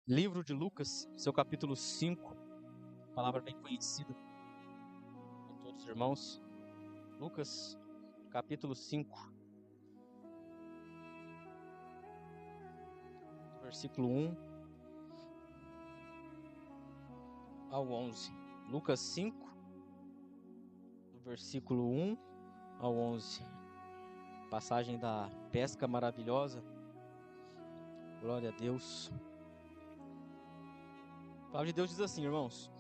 Livro de Lucas, seu capítulo 5, palavra bem conhecida por todos os irmãos. Lucas, capítulo 5, versículo 1 ao 11. Lucas 5, do versículo 1 ao 11. Passagem da pesca maravilhosa. Glória a Deus. A palavra de Deus diz assim, irmãos: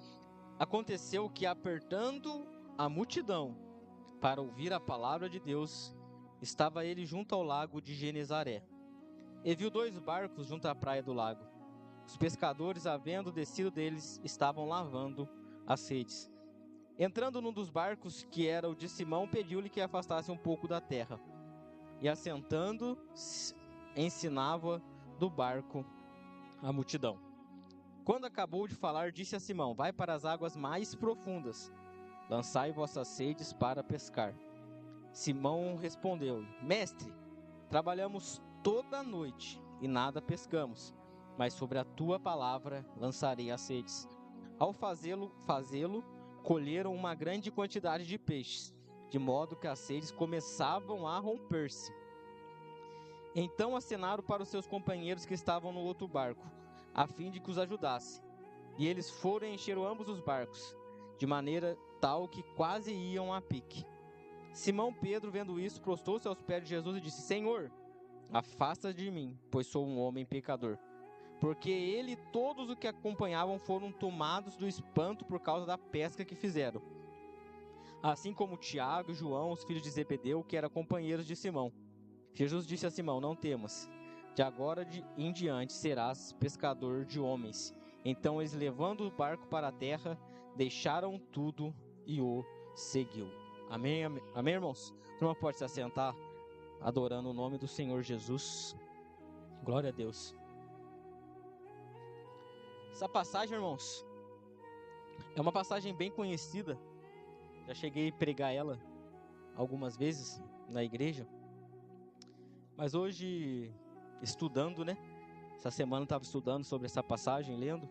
Aconteceu que, apertando a multidão para ouvir a palavra de Deus, estava ele junto ao lago de Genezaré, e viu 2 barcos junto à praia do lago. Os pescadores, havendo descido deles, estavam lavando as redes. Entrando num dos barcos, que era o de Simão, pediu-lhe que afastasse um pouco da terra, e assentando, ensinava do barco a multidão. Quando acabou de falar, disse a Simão: Vai para as águas mais profundas, lançai vossas redes para pescar. Simão respondeu: Mestre, trabalhamos toda a noite e nada pescamos, mas sobre a tua palavra lançarei as redes. Ao fazê-lo, colheram uma grande quantidade de peixes, de modo que as redes começavam a romper-se. Então acenaram para os seus companheiros que estavam no outro barco, a fim de que os ajudasse. E eles foram e encheram ambos os barcos, de maneira tal que quase iam a pique. Simão Pedro, vendo isso, prostou-se aos pés de Jesus e disse: Senhor, afasta de mim, pois sou um homem pecador. Porque ele e todos os que acompanhavam foram tomados do espanto por causa da pesca que fizeram. Assim como Tiago e João, os filhos de Zebedeu, que eram companheiros de Simão. Jesus disse a Simão: Não temas, de agora em diante serás pescador de homens. Então eles, levando o barco para a terra, deixaram tudo e o seguiu. Amém, amém, amém, irmãos? A turma pode se assentar, adorando o nome do Senhor Jesus. Glória a Deus. Essa passagem, irmãos, é uma passagem bem conhecida. Já cheguei a pregar ela algumas vezes na igreja. Mas hoje, estudando, essa semana eu estava estudando sobre essa passagem, lendo,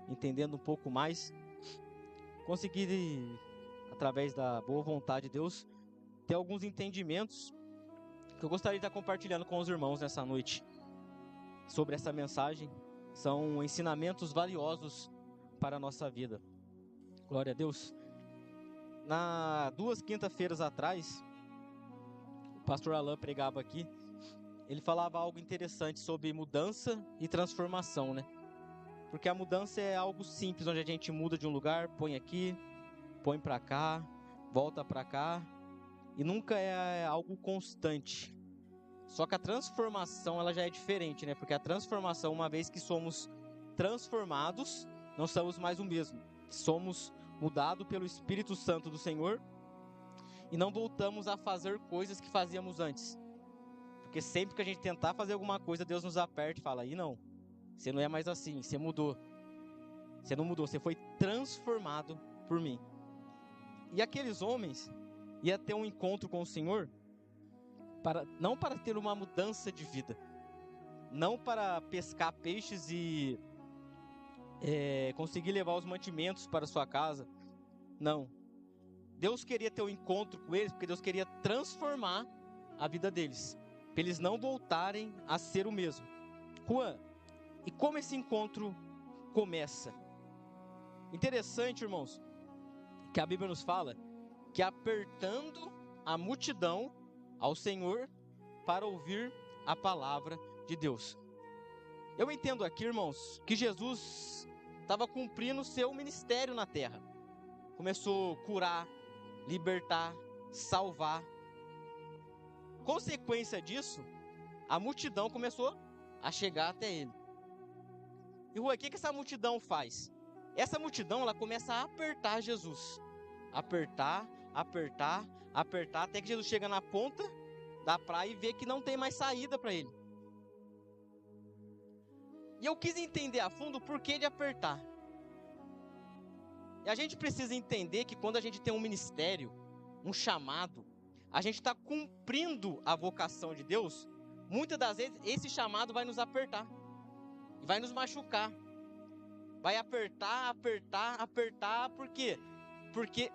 entendendo um pouco mais. Consegui, através da boa vontade de Deus, ter alguns entendimentos que eu gostaria de estar compartilhando com os irmãos nessa noite sobre essa mensagem. São ensinamentos valiosos para a nossa vida. Glória a Deus. 2 quinta-feiras atrás, o pastor Alain pregava aqui. Ele falava algo interessante sobre mudança e transformação, Porque a mudança é algo simples, onde a gente muda de um lugar, põe aqui, põe para cá, volta para cá, e nunca é algo constante. Só que a transformação, ela já é diferente, Porque a transformação, uma vez que somos transformados, não somos mais o mesmo. Somos mudados pelo Espírito Santo do Senhor e não voltamos a fazer coisas que fazíamos antes. Porque sempre que a gente tentar fazer alguma coisa, Deus nos aperta e fala: Aí não, você não é mais assim, você mudou. Você não mudou, você foi transformado por mim. E aqueles homens iam ter um encontro com o Senhor, não para ter uma mudança de vida, não para pescar peixes e conseguir levar os mantimentos para sua casa. Não. Deus queria ter um encontro com eles, porque Deus queria transformar a vida deles, para eles não voltarem a ser o mesmo. Juan, e como esse encontro começa? Interessante, irmãos, que a Bíblia nos fala que apertando a multidão ao Senhor para ouvir a palavra de Deus. Eu entendo aqui, irmãos, que Jesus estava cumprindo o seu ministério na terra. Começou a curar, libertar, salvar. Consequência disso, a multidão começou a chegar até ele. E o que essa multidão faz? Essa multidão, ela começa a apertar Jesus. Apertar, até que Jesus chega na ponta da praia e vê que não tem mais saída para ele. E eu quis entender a fundo o porquê de apertar. E a gente precisa entender que quando a gente tem um ministério, um chamado, a gente está cumprindo a vocação de Deus. Muitas das vezes esse chamado vai nos apertar e vai nos machucar. Vai apertar, apertar, apertar. Por quê?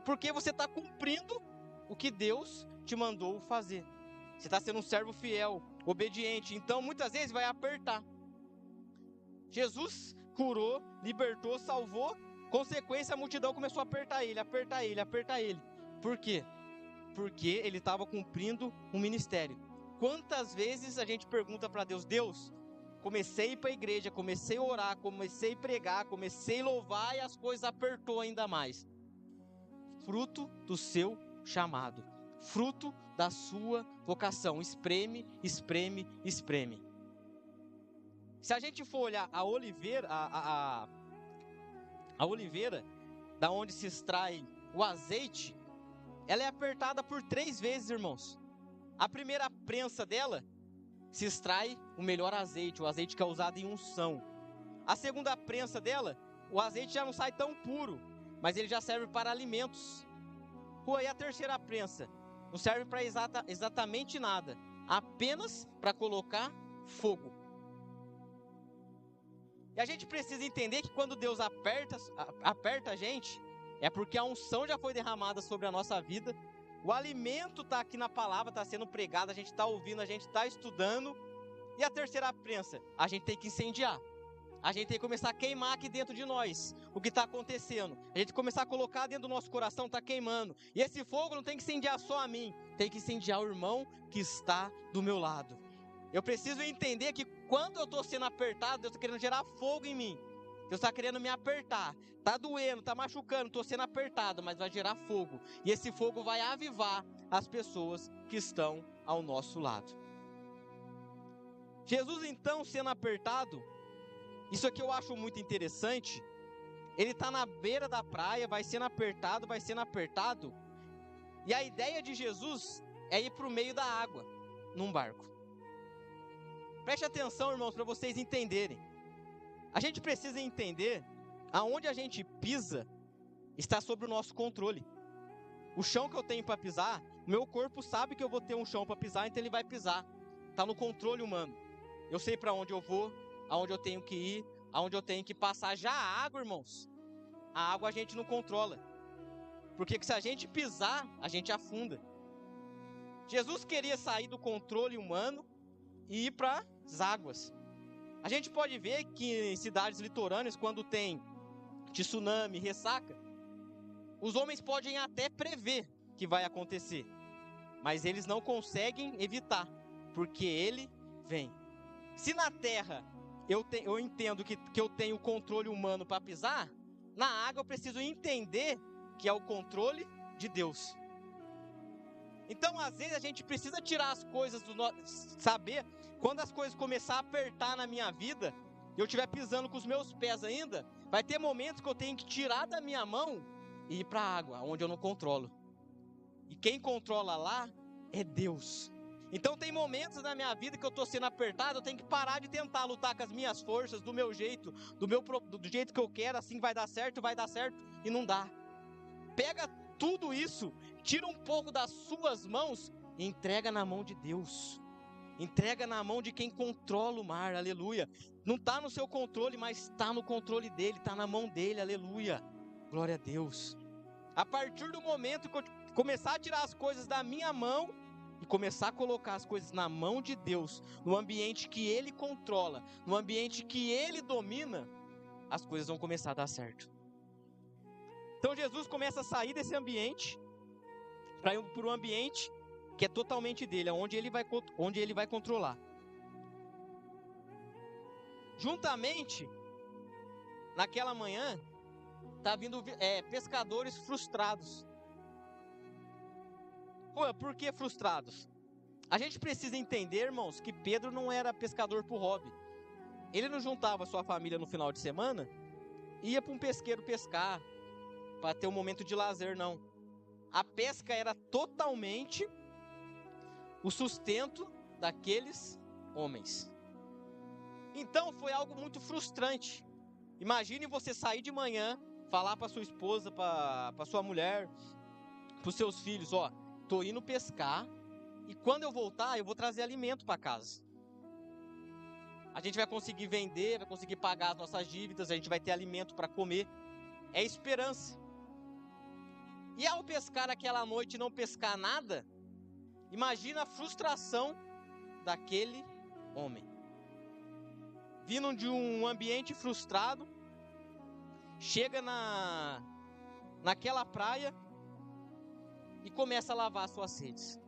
Porque você está cumprindo o que Deus te mandou fazer. Você está sendo um servo fiel, obediente. Então, muitas vezes vai apertar. Jesus curou, libertou, salvou. Consequência, a multidão começou a apertar ele, apertar ele, apertar ele. Por quê? Porque ele estava cumprindo um ministério. Quantas vezes a gente pergunta para Deus: Deus, comecei a ir para a igreja, comecei a orar, comecei a pregar, comecei a louvar e as coisas apertou ainda mais. Fruto do seu chamado, fruto da sua vocação. Espreme, espreme, espreme. Se a gente for olhar a oliveira, a oliveira, da onde se extrai o azeite, ela é apertada por 3 vezes, irmãos. A primeira prensa dela se extrai o melhor azeite, o azeite que é usado em unção. A segunda prensa dela, o azeite já não sai tão puro, mas ele já serve para alimentos. E a terceira prensa não serve para exatamente nada, apenas para colocar fogo. E a gente precisa entender que quando Deus aperta a gente, é porque a unção já foi derramada sobre a nossa vida, o alimento está aqui na palavra, está sendo pregado, a gente está ouvindo, a gente está estudando. E a terceira prensa, a gente tem que incendiar. A gente tem que começar a queimar aqui dentro de nós o que está acontecendo. A gente começar a colocar dentro do nosso coração, está queimando. E esse fogo não tem que incendiar só a mim, tem que incendiar o irmão que está do meu lado. Eu preciso entender que quando eu estou sendo apertado, Deus está querendo gerar fogo em mim. Deus está querendo me apertar. Está doendo, está machucando, estou sendo apertado, mas vai gerar fogo. E esse fogo vai avivar as pessoas que estão ao nosso lado. Jesus, então, sendo apertado, isso aqui eu acho muito interessante. Ele está na beira da praia, vai sendo apertado. E a ideia de Jesus é ir para o meio da água, num barco. Preste atenção, irmãos, para vocês entenderem. A gente precisa entender aonde a gente pisa está sob o nosso controle. O chão que eu tenho para pisar, o meu corpo sabe que eu vou ter um chão para pisar, então ele vai pisar. Está no controle humano. Eu sei para onde eu vou, aonde eu tenho que ir, aonde eu tenho que passar. Já a água, irmãos, a água a gente não controla. Porque se a gente pisar, a gente afunda. Jesus queria sair do controle humano e ir para as águas. A gente pode ver que em cidades litorâneas, quando tem tsunami, ressaca, os homens podem até prever que vai acontecer, mas eles não conseguem evitar, porque ele vem. Se na terra eu entendo que eu tenho controle humano para pisar, na água eu preciso entender que é o controle de Deus. Então, às vezes, a gente precisa tirar as coisas do nosso... Saber, quando as coisas começarem a apertar na minha vida, e eu estiver pisando com os meus pés ainda, vai ter momentos que eu tenho que tirar da minha mão e ir para a água, onde eu não controlo. E quem controla lá é Deus. Então, tem momentos na minha vida que eu estou sendo apertado, eu tenho que parar de tentar lutar com as minhas forças, do meu jeito, do jeito que eu quero, assim vai dar certo, e não dá. Pega tudo isso, tira um pouco das suas mãos e entrega na mão de Deus. Entrega na mão de quem controla o mar, aleluia. Não está no seu controle, mas está no controle dele, está na mão dele, aleluia. Glória a Deus. A partir do momento que eu começar a tirar as coisas da minha mão e começar a colocar as coisas na mão de Deus, no ambiente que ele controla, no ambiente que ele domina, as coisas vão começar a dar certo. Então Jesus começa a sair desse ambiente para ir para um ambiente que é totalmente dele, onde ele vai controlar. Juntamente, naquela manhã, tá vindo pescadores frustrados. Por que frustrados? A gente precisa entender, irmãos, que Pedro não era pescador por hobby. Ele não juntava sua família no final de semana e ia para um pesqueiro pescar, para ter um momento de lazer, não. A pesca era totalmente o sustento daqueles homens. Então foi algo muito frustrante. Imagine você sair de manhã, falar para sua esposa, para sua mulher, para os seus filhos, tô indo pescar e quando eu voltar eu vou trazer alimento para casa. A gente vai conseguir vender, vai conseguir pagar as nossas dívidas, a gente vai ter alimento para comer. É esperança. E ao pescar aquela noite e não pescar nada, imagina a frustração daquele homem. Vindo de um ambiente frustrado, chega naquela praia e começa a lavar suas redes.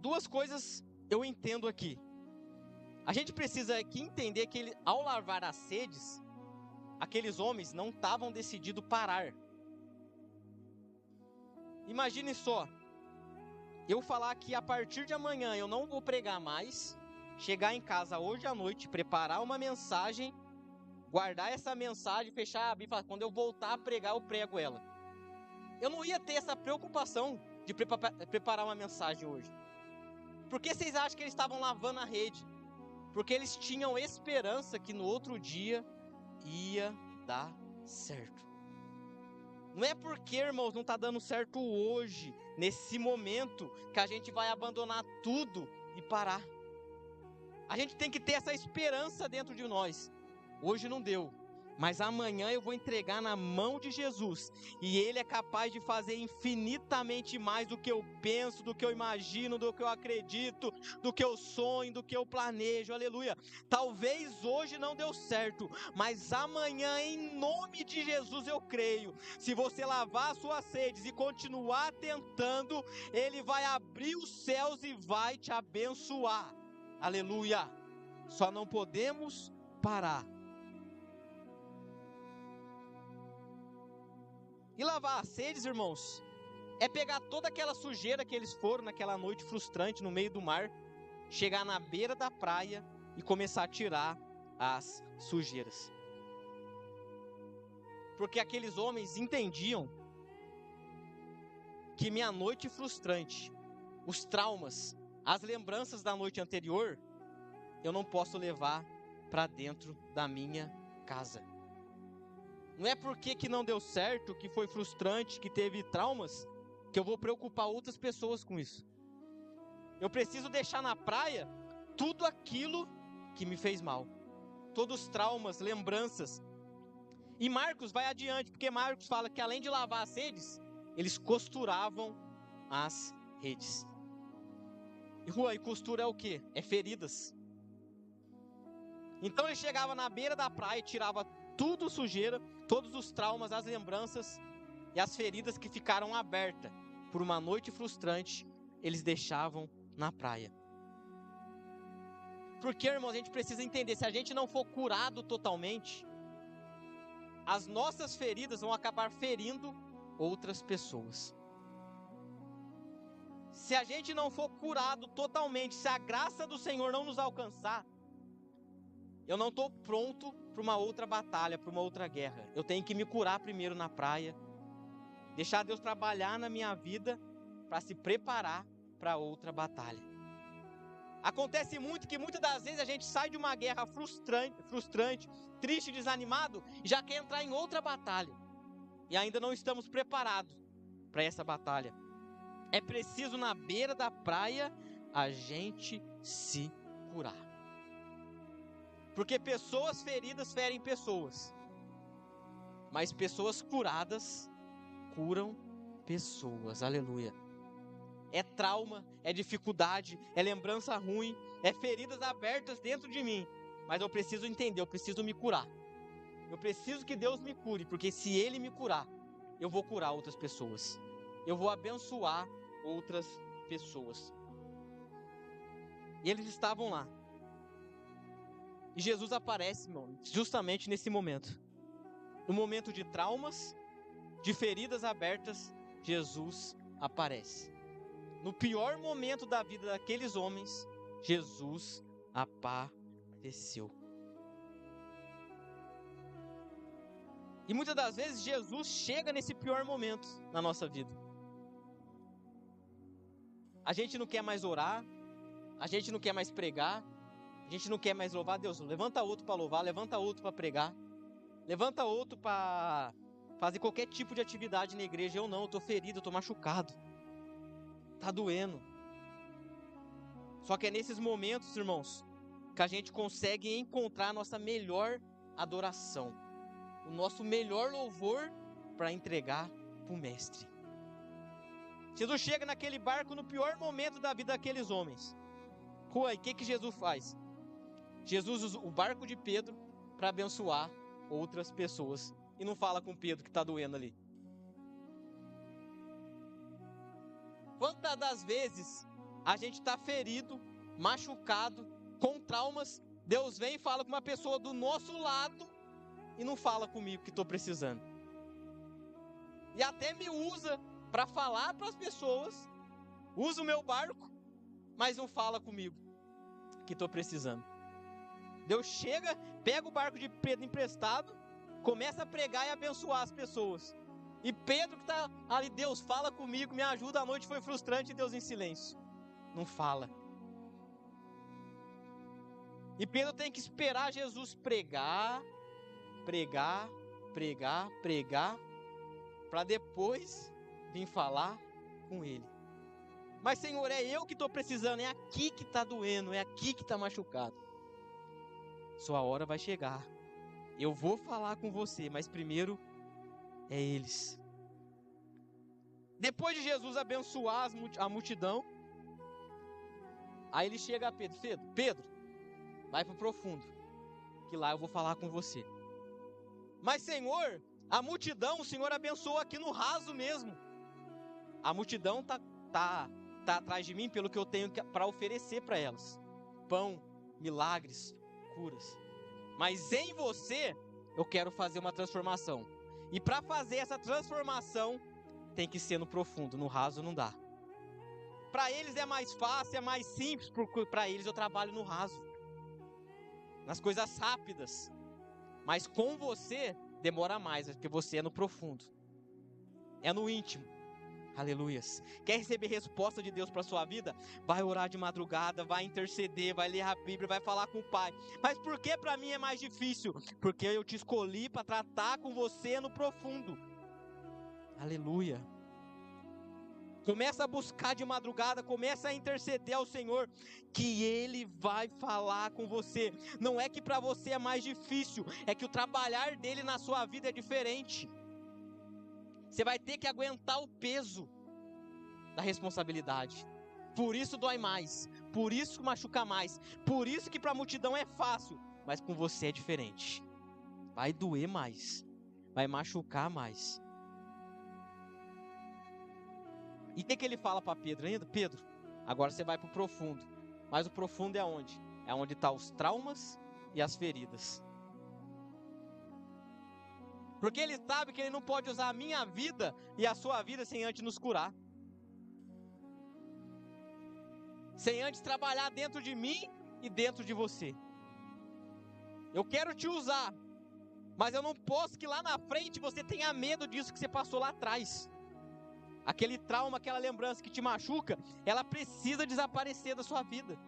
Duas coisas eu entendo aqui. A gente precisa aqui entender que ao lavar as redes, aqueles homens não estavam decididos parar. Imagine só, eu falar que a partir de amanhã eu não vou pregar mais, chegar em casa hoje à noite, preparar uma mensagem, guardar essa mensagem, fechar a Bíblia e falar, quando eu voltar a pregar, eu prego ela. Eu não ia ter essa preocupação de preparar uma mensagem hoje. Por que vocês acham que eles estavam lavando a rede? Porque eles tinham esperança que no outro dia ia dar certo. Não é porque, irmãos, não está dando certo hoje, nesse momento, que a gente vai abandonar tudo e parar. A gente tem que ter essa esperança dentro de nós. Hoje não deu, mas amanhã eu vou entregar na mão de Jesus. E Ele é capaz de fazer infinitamente mais do que eu penso, do que eu imagino, do que eu acredito, do que eu sonho, do que eu planejo. Aleluia. Talvez hoje não deu certo, mas amanhã, em nome de Jesus, eu creio. Se você lavar suas redes e continuar tentando, Ele vai abrir os céus e vai te abençoar. Aleluia. Só não podemos parar. E lavar as redes, irmãos, é pegar toda aquela sujeira que eles foram naquela noite frustrante no meio do mar, chegar na beira da praia e começar a tirar as sujeiras. Porque aqueles homens entendiam que minha noite frustrante, os traumas, as lembranças da noite anterior, eu não posso levar para dentro da minha casa. Não é porque que não deu certo, que foi frustrante, que teve traumas, que eu vou preocupar outras pessoas com isso. Eu preciso deixar na praia tudo aquilo que me fez mal. Todos os traumas, lembranças. E Marcos vai adiante, porque Marcos fala que além de lavar as redes, eles costuravam as redes. E costura é o quê? É feridas. Então ele chegava na beira da praia e tirava tudo sujeira, todos os traumas, as lembranças e as feridas que ficaram abertas por uma noite frustrante, eles deixavam na praia. Porque, irmãos, a gente precisa entender, se a gente não for curado totalmente, as nossas feridas vão acabar ferindo outras pessoas. Se a gente não for curado totalmente, se a graça do Senhor não nos alcançar, eu não estou pronto para uma outra batalha, para uma outra guerra. Eu tenho que me curar primeiro na praia, deixar Deus trabalhar na minha vida para se preparar para outra batalha. Acontece muito que muitas das vezes a gente sai de uma guerra frustrante, triste, desanimado, e já quer entrar em outra batalha. E ainda não estamos preparados para essa batalha. É preciso na beira da praia a gente se curar. Porque pessoas feridas ferem pessoas, mas pessoas curadas curam pessoas. Aleluia. É trauma, é dificuldade, é lembrança ruim, é feridas abertas dentro de mim. Mas eu preciso entender, eu preciso me curar. Eu preciso que Deus me cure, porque se Ele me curar, eu vou curar outras pessoas. Eu vou abençoar outras pessoas. E eles estavam lá. E Jesus aparece, irmão, justamente nesse momento. No momento de traumas, de feridas abertas, Jesus aparece. No pior momento da vida daqueles homens, Jesus apareceu. E muitas das vezes Jesus chega nesse pior momento na nossa vida. A gente não quer mais orar, a gente não quer mais pregar, a gente não quer mais louvar a Deus. Levanta outro para louvar, levanta outro para pregar, levanta outro para fazer qualquer tipo de atividade na igreja. Eu não, eu estou ferido, eu estou machucado, está doendo. Só que é nesses momentos, irmãos, que a gente consegue encontrar a nossa melhor adoração, o nosso melhor louvor para entregar para o Mestre. Jesus chega naquele barco no pior momento da vida daqueles homens. E o que Jesus faz? Jesus usa o barco de Pedro para abençoar outras pessoas e não fala com Pedro que está doendo ali. Quantas das vezes a gente está ferido, machucado, com traumas, Deus vem e fala com uma pessoa do nosso lado e não fala comigo que estou precisando. E até me usa para falar para as pessoas, usa o meu barco, mas não fala comigo que estou precisando. Deus chega, pega o barco de Pedro emprestado, começa a pregar e abençoar as pessoas. E Pedro que está ali, Deus, fala comigo, me ajuda, a noite foi frustrante, e Deus em silêncio. Não fala. E Pedro tem que esperar Jesus pregar, para depois vir falar com ele. Mas Senhor, é eu que estou precisando, é aqui que está doendo, é aqui que está machucado. Sua hora vai chegar. Eu vou falar com você, mas primeiro é eles. Depois de Jesus abençoar a multidão, aí ele chega a Pedro. Pedro, vai para o profundo, que lá eu vou falar com você. Mas Senhor, a multidão, o Senhor abençoou aqui no raso mesmo. A multidão tá atrás de mim pelo que eu tenho para oferecer para elas. Pão, milagres, curas. Mas em você, eu quero fazer uma transformação. E para fazer essa transformação, tem que ser no profundo, no raso não dá. Para eles é mais fácil, é mais simples, porque para eles eu trabalho no raso. Nas coisas rápidas. Mas com você, demora mais, porque você é no profundo. É no íntimo. Aleluias. Quer receber resposta de Deus para sua vida? Vai orar de madrugada, vai interceder, vai ler a Bíblia, vai falar com o Pai. Mas por que para mim é mais difícil? Porque eu te escolhi para tratar com você no profundo. Aleluia. Começa a buscar de madrugada, começa a interceder ao Senhor, que Ele vai falar com você. Não é que para você é mais difícil, é que o trabalhar dele na sua vida é diferente. Você vai ter que aguentar o peso da responsabilidade. Por isso dói mais, por isso machuca mais, por isso que para a multidão é fácil, mas com você é diferente. Vai doer mais, vai machucar mais. E o que ele fala para Pedro ainda? Pedro, agora você vai para o profundo. Mas o profundo é onde? É onde estão os traumas e as feridas. Porque ele sabe que ele não pode usar a minha vida e a sua vida sem antes nos curar. Sem antes trabalhar dentro de mim e dentro de você. Eu quero te usar, mas eu não posso que lá na frente você tenha medo disso que você passou lá atrás. Aquele trauma, aquela lembrança que te machuca, ela precisa desaparecer da sua vida.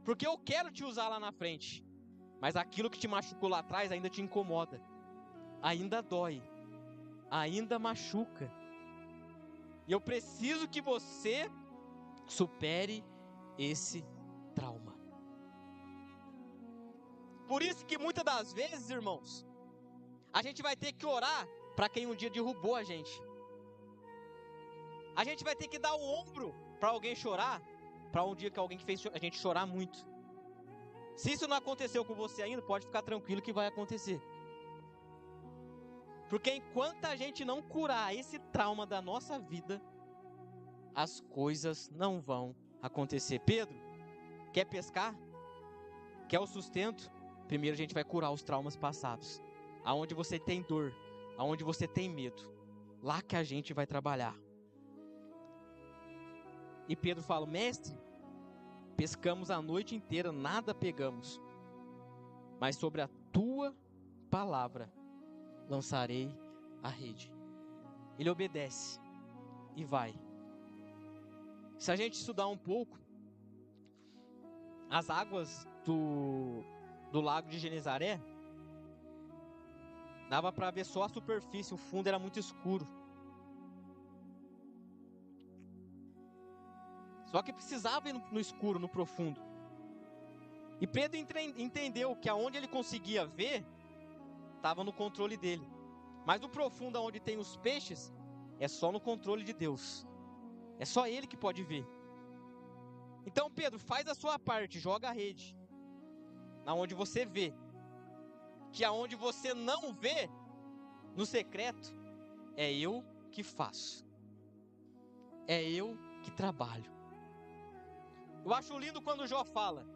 Porque eu quero te usar lá na frente, mas aquilo que te machucou lá atrás ainda te incomoda. Ainda dói, ainda machuca. E eu preciso que você supere esse trauma. Por isso que muitas das vezes, irmãos, a gente vai ter que orar para quem um dia derrubou a gente. A gente vai ter que dar o ombro para alguém chorar, para um dia que alguém que fez a gente chorar muito. Se isso não aconteceu com você ainda, pode ficar tranquilo que vai acontecer. Porque enquanto a gente não curar esse trauma da nossa vida, as coisas não vão acontecer. Pedro, quer pescar? Quer o sustento? Primeiro a gente vai curar os traumas passados. Aonde você tem dor, aonde você tem medo. Lá que a gente vai trabalhar. E Pedro fala, mestre, pescamos a noite inteira, nada pegamos. Mas sobre a tua palavra lançarei a rede. Ele obedece e vai. Se a gente estudar um pouco, as águas do lago de Genezaré, dava para ver só a superfície, o fundo era muito escuro. Só que precisava ir no escuro, no profundo. E Pedro entendeu que aonde ele conseguia ver, estava no controle dele. Mas no profundo, onde tem os peixes, é só no controle de Deus. É só Ele que pode ver. Então, Pedro, faz a sua parte, joga a rede. Na onde você vê. Que aonde você não vê, no secreto, é eu que faço. É eu que trabalho. Eu acho lindo quando Jó fala.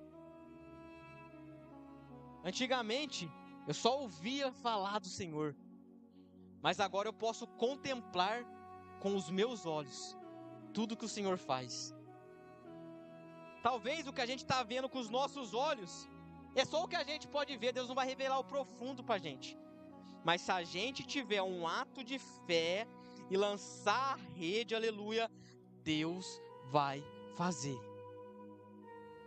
Antigamente, eu só ouvia falar do Senhor. Mas agora eu posso contemplar com os meus olhos tudo que o Senhor faz. Talvez o que a gente está vendo com os nossos olhos é só o que a gente pode ver. Deus não vai revelar o profundo para a gente. Mas se a gente tiver um ato de fé e lançar a rede, aleluia, Deus vai fazer.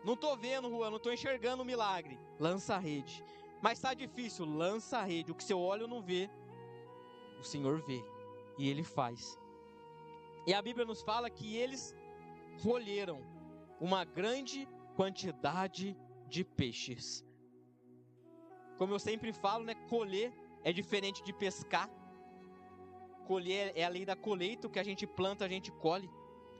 Não estou vendo, Juan, não estou enxergando o milagre. Lança a rede. Mas está difícil, lança a rede. O que seu olho não vê, o Senhor vê. E Ele faz. E a Bíblia nos fala que eles colheram uma grande quantidade de peixes. Como eu sempre falo, né? Colher é diferente de pescar. Colher é a lei da colheita, o que a gente planta, a gente colhe.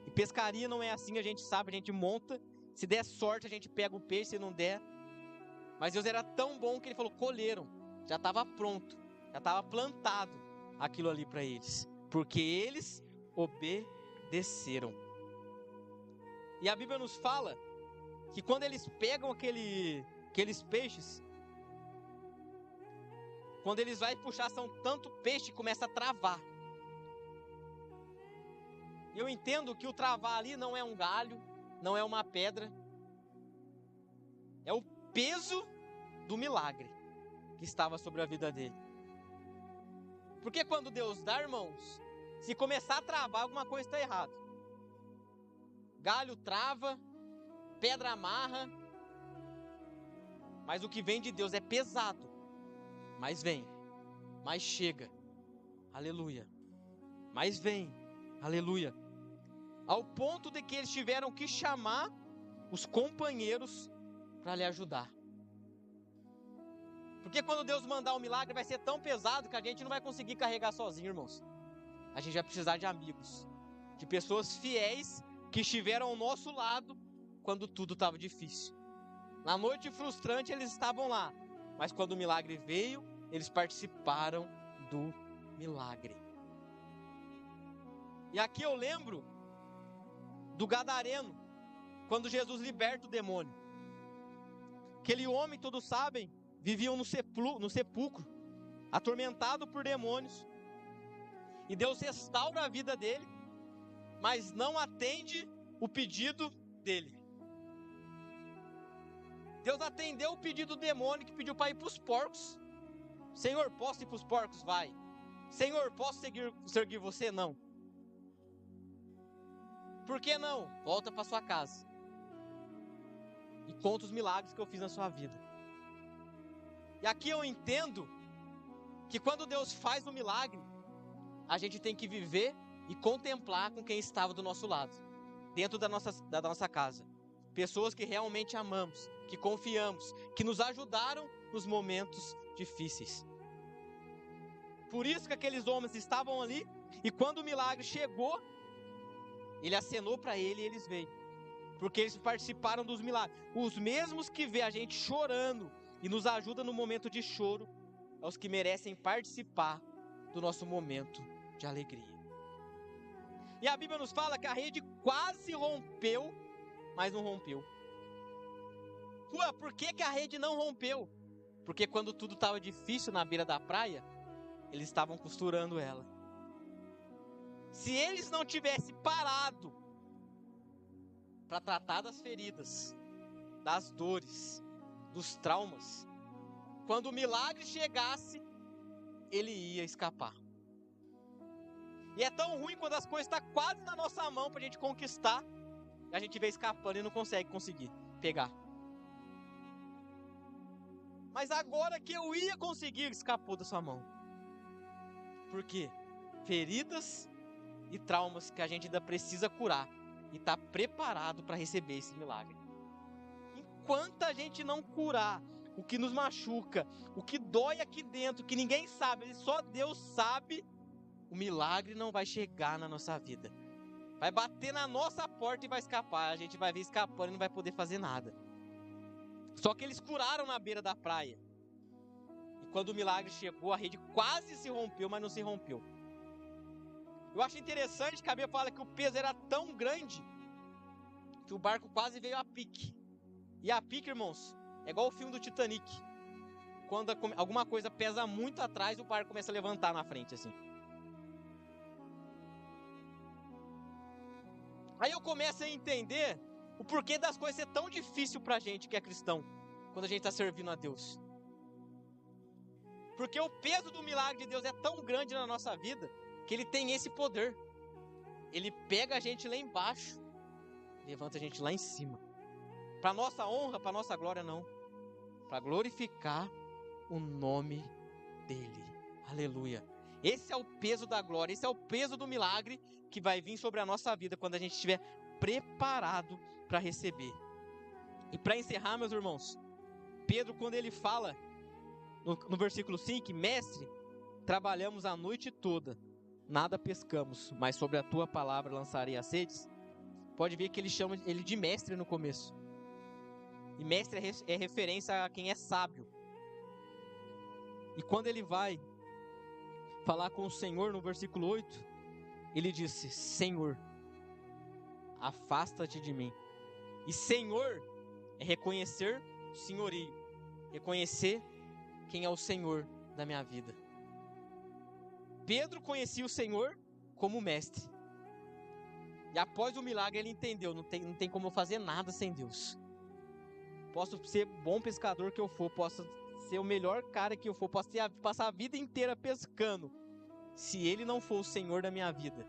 E pescaria não é assim, a gente sabe, a gente monta. Se der sorte, a gente pega o peixe, se não der. Mas Deus era tão bom que Ele falou, colheram. Já estava pronto, já estava plantado aquilo ali para eles. Porque eles obedeceram. E a Bíblia nos fala que quando eles pegam aqueles peixes, quando eles vão puxar, são tanto peixe que começa a travar. Eu entendo que o travar ali não é um galho, não é uma pedra. É o peso do milagre que estava sobre a vida dele. Porque quando Deus dá, irmãos, se começar a travar, alguma coisa está errada. Galho trava, pedra amarra. Mas o que vem de Deus é pesado. Mas vem, mas chega. Aleluia. Mas vem, aleluia. Ao ponto de que eles tiveram que chamar os companheiros para lhe ajudar. Porque quando Deus mandar um milagre vai ser tão pesado que a gente não vai conseguir carregar sozinho, irmãos. A gente vai precisar de amigos, de pessoas fiéis que estiveram ao nosso lado quando tudo estava difícil. Na noite frustrante eles estavam lá, mas quando o milagre veio, eles participaram do milagre. E aqui eu lembro do gadareno, quando Jesus liberta o demônio. Aquele homem, todos sabem, viviam no sepulcro, atormentado por demônios. E Deus restaura a vida dele, mas não atende o pedido dele. Deus atendeu o pedido do demônio que pediu para ir para os porcos. Senhor, posso ir para os porcos? Vai. Senhor, posso seguir você? Não. Por que não? Volta para sua casa. E conta os milagres que eu fiz na sua vida. E aqui eu entendo que quando Deus faz um milagre, a gente tem que viver e contemplar com quem estava do nosso lado, dentro da nossa casa. Pessoas que realmente amamos, que confiamos, que nos ajudaram nos momentos difíceis. Por isso que aqueles homens estavam ali, e quando o milagre chegou, ele acenou para ele e eles veio. Porque eles participaram dos milagres. Os mesmos que vê a gente chorando e nos ajudam no momento de choro, é os que merecem participar do nosso momento de alegria. E a Bíblia nos fala que a rede quase rompeu, mas não rompeu. Ué, por que a rede não rompeu? Porque quando tudo estava difícil na beira da praia, eles estavam costurando ela. Se eles não tivessem parado para tratar das feridas, das dores, dos traumas, quando o milagre chegasse, ele ia escapar. E é tão ruim quando as coisas estão quase na nossa mão para a gente conquistar, e a gente vê escapando e não conseguir pegar. Mas agora que eu ia conseguir, escapou da sua mão. Por quê? Feridas e traumas que a gente ainda precisa curar, e está preparado para receber esse milagre. Enquanto a gente não curar o que nos machuca, o que dói aqui dentro, que ninguém sabe, só Deus sabe, o milagre não vai chegar na nossa vida. Vai bater na nossa porta e vai escapar. A gente vai vir escapando e não vai poder fazer nada. Só que eles curaram na beira da praia. E quando o milagre chegou, a rede quase se rompeu, mas não se rompeu. Eu acho interessante que a Bíblia fala que o peso era tão grande que o barco quase veio a pique. E a pique, irmãos, é igual o filme do Titanic. Quando alguma coisa pesa muito atrás, o barco começa a levantar na frente, assim. Aí eu começo a entender o porquê das coisas ser tão difícil pra gente que é cristão, quando a gente está servindo a Deus. Porque o peso do milagre de Deus é tão grande na nossa vida, que ele tem esse poder. Ele pega a gente lá embaixo, levanta a gente lá em cima. Para nossa honra, para nossa glória, não. Para glorificar o nome dele. Aleluia. Esse é o peso da glória, esse é o peso do milagre que vai vir sobre a nossa vida quando a gente estiver preparado para receber. E para encerrar, meus irmãos, Pedro, quando ele fala no versículo 5, mestre, trabalhamos a noite toda, nada pescamos, mas sobre a tua palavra lançarei as redes. Pode ver que ele chama ele de mestre no começo. E mestre é referência a quem é sábio. E quando ele vai falar com o Senhor no versículo 8, ele disse: Senhor, afasta-te de mim. E Senhor é reconhecer o senhorio, reconhecer quem é o Senhor da minha vida. Pedro conhecia o Senhor como mestre. E após o milagre ele entendeu, não tem como eu fazer nada sem Deus. Posso ser bom pescador que eu for, posso ser o melhor cara que eu for, posso passar a vida inteira pescando. Se ele não for o Senhor da minha vida,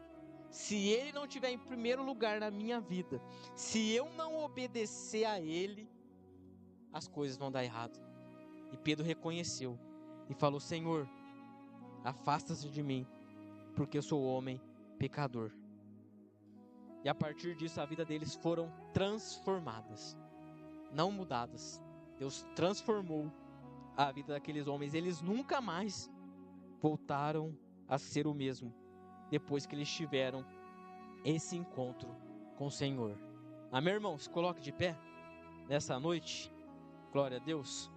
se ele não estiver em primeiro lugar na minha vida, se eu não obedecer a ele, as coisas vão dar errado. E Pedro reconheceu e falou: Senhor, afasta-se de mim, porque eu sou homem pecador. E a partir disso a vida deles foram transformadas, não mudadas. Deus transformou a vida daqueles homens. Eles nunca mais voltaram a ser o mesmo depois que eles tiveram esse encontro com o Senhor. Amém, irmãos? Coloque de pé nessa noite. Glória a Deus.